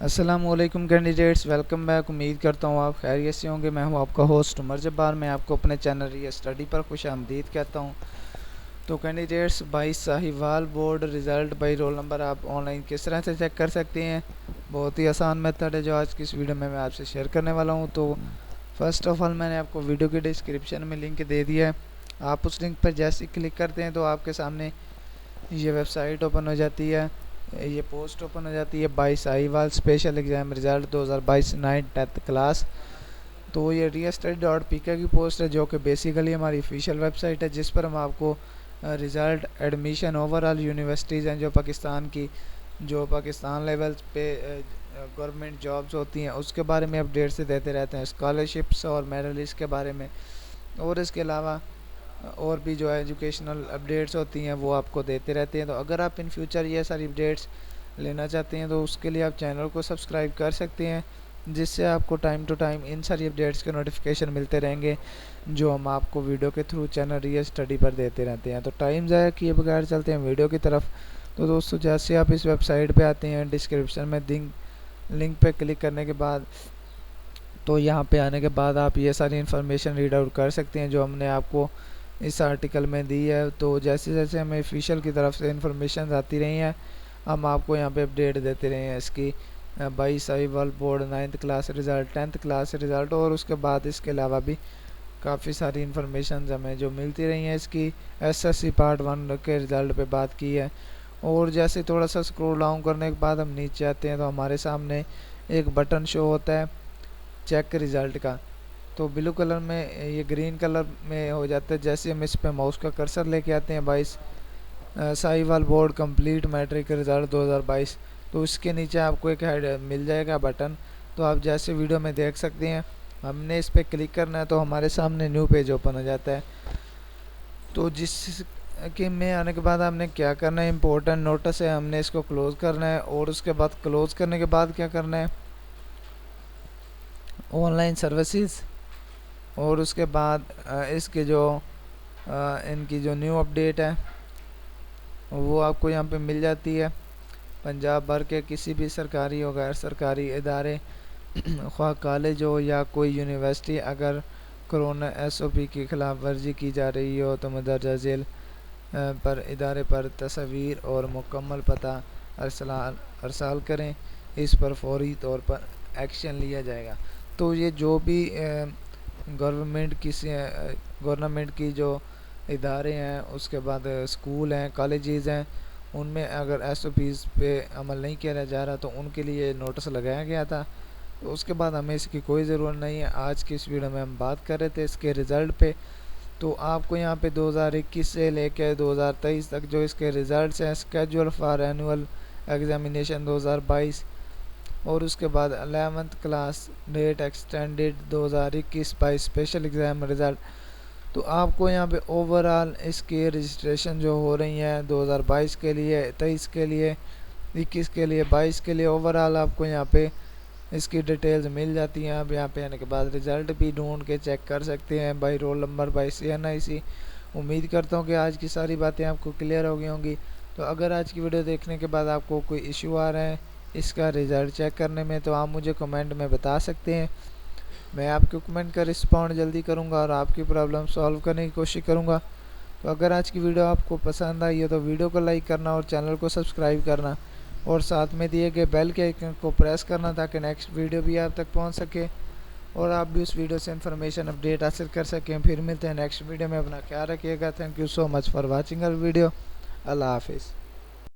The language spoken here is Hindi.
अस्सलामुअलैकुम कैंडिडेट्स, वेलकम बैक। उम्मीद करता हूँ आप खैरियत से होंगे। मैं हूँ आपका होस्ट उमर जब्बार। मैं आपको अपने चैनल रिया स्टडी पर खुश आमदीद कहता हूँ। तो candidates, by Sahiwal board result by roll number आप ऑनलाइन किस तरह से चेक कर सकते हैं। बहुत ही आसान मेथड है जो आज की इस वीडियो में मैं आपसे शेयर करने वाला हूँ। तो फर्स्ट ऑफ ऑल मैंने आपको वीडियो के डिस्क्रिप्शन में लिंक दे दिया है। आप उस लिंक पर जैसे क्लिक करते हैं तो आपके सामने ये वेबसाइट ओपन हो जाती है, ये पोस्ट ओपन हो जाती है। By Sahiwal special exam result 2022 9th 10th class. तो ये reastudy.pk की पोस्ट है जो कि बेसिकली हमारी ऑफिशियल वेबसाइट है, जिस पर हम आपको रिज़ल्ट, एडमिशन, ओवरऑल यूनिवर्सिटीज़ हैं जो पाकिस्तान लेवल पे गवर्नमेंट जॉब्स होती हैं उसके बारे में अपडेट्स देते रहते हैं, स्कॉलरशिप्स और मेडलिस्ट के बारे में। और इसके अलावा और भी जो एजुकेशनल अपडेट्स होती हैं वो आपको देते रहते हैं। तो अगर आप इन फ्यूचर ये सारी अपडेट्स लेना चाहते हैं तो उसके लिए आप चैनल को सब्सक्राइब कर सकते हैं, जिससे आपको टाइम टू टाइम इन सारी अपडेट्स के नोटिफिकेशन मिलते रहेंगे जो हम आपको वीडियो के थ्रू चैनल रिया स्टडी पर देते रहते हैं। तो टाइम ज़ाया किए बगैर चलते हैं वीडियो की तरफ। तो दोस्तों, जैसे आप इस वेबसाइट पे आते हैं, डिस्क्रिप्शन में लिंक पे क्लिक करने के बाद तो यहाँ पे आने के बाद आप ये सारी इन्फॉर्मेशन रीड आउट कर सकते हैं जो हमने आपको इस आर्टिकल में दी है। तो जैसे जैसे हमें ऑफिशियल की तरफ से इन्फॉर्मेशन आती रही हैं हम आपको यहाँ पे अपडेट देते रहे हैं इसकी। By Sahiwal board 9th class result, 10th class result और उसके बाद इसके अलावा भी काफ़ी सारी इन्फॉर्मेशन हमें जो मिलती रही हैं। इसकी एसएससी पार्ट 1 के रिज़ल्ट पे बात की है। और जैसे थोड़ा सा स्क्रॉल डाउन करने के बाद हम नीचे आते हैं तो हमारे सामने एक बटन शो होता है चेक रिज़ल्ट का। तो ब्लू कलर में, ये ग्रीन कलर में हो जाता है जैसे हम इस पे माउस का कर्सर लेके आते हैं। 22 Sahiwal board complete matric result 2022। तो इसके नीचे आपको एक हेड मिल जाएगा बटन। तो आप जैसे वीडियो में देख सकते हैं हमने इस पर क्लिक करना है तो हमारे सामने न्यू पेज ओपन हो जाता है। तो जिस के में आने के बाद हमने क्या करना है, इम्पोर्टेंट नोटिस है, हमने इसको क्लोज़ करना है। और उसके बाद क्लोज़ करने के बाद क्या करना है, ऑनलाइन सर्विसेज। और उसके बाद इसके जो इनकी जो न्यू अपडेट है वो आपको यहाँ पे मिल जाती है। पंजाब भर के किसी भी सरकारी और गैर सरकारी इदारे ख्वाह कॉलेज हो या कोई यूनिवर्सिटी, अगर कोरोना एसओपी की खिलाफ वर्जी की जा रही हो तो मदरजा झेल पर इदारे पर तस्वीर और मुकम्मल पता अरसाल करें। इस पर फौरी तौर पर एक्शन लिया जाएगा। तो ये जो भी गवर्नमेंट की जो इदारे हैं, उसके बाद स्कूल हैं, कॉलेजेस हैं, उनमें अगर एसओपीज़ पे अमल नहीं किया जा रहा तो उनके लिए नोटिस लगाया गया था। तो उसके बाद हमें इसकी कोई ज़रूरत नहीं है। आज की इस वीडियो में हम बात कर रहे थे इसके रिज़ल्ट पे। तो आपको यहाँ पे 2021 से लेकर 2023 तक जो इसके रिज़ल्ट्स हैं, स्केड्यूल फॉर एनुअल एग्जामिनेशन 2022 और उसके बाद 11th class date extended 2021 by special exam result. तो आपको यहाँ पे ओवरऑल इसकी रजिस्ट्रेशन जो हो रही हैं 2022 के लिए, 23 के लिए, 21 के लिए, 22 के लिए, ओवरऑल आपको यहाँ पे इसकी डिटेल्स मिल जाती हैं। आप यहाँ पे आने के बाद रिज़ल्ट भी ढूंढ के चेक कर सकते हैं by roll number, by CNIC। उम्मीद करता हूँ कि आज की सारी बातें आपको क्लियर हो गई होंगी। तो अगर आज की वीडियो देखने के बाद आपको कोई इशू आ रहा है इसका रिज़ल्ट चेक करने में तो आप मुझे कमेंट में बता सकते हैं। मैं आपके कमेंट का रिस्पॉन्ड जल्दी करूंगा और आपकी प्रॉब्लम सॉल्व करने की कोशिश करूंगा। तो अगर आज की वीडियो आपको पसंद आई है तो वीडियो को लाइक करना और चैनल को सब्सक्राइब करना और साथ में दिए गए बेल के आइकन को प्रेस करना ताकि नेक्स्ट वीडियो भी आप तक पहुंच सके और आप भी उस वीडियो से इन्फॉर्मेशन अपडेट हासिल कर सकें। फिर मिलते हैं नेक्स्ट वीडियो में। अपना ख्याल रखिएगा। Thank you so much for watching our video. अल्लाह हाफिज़।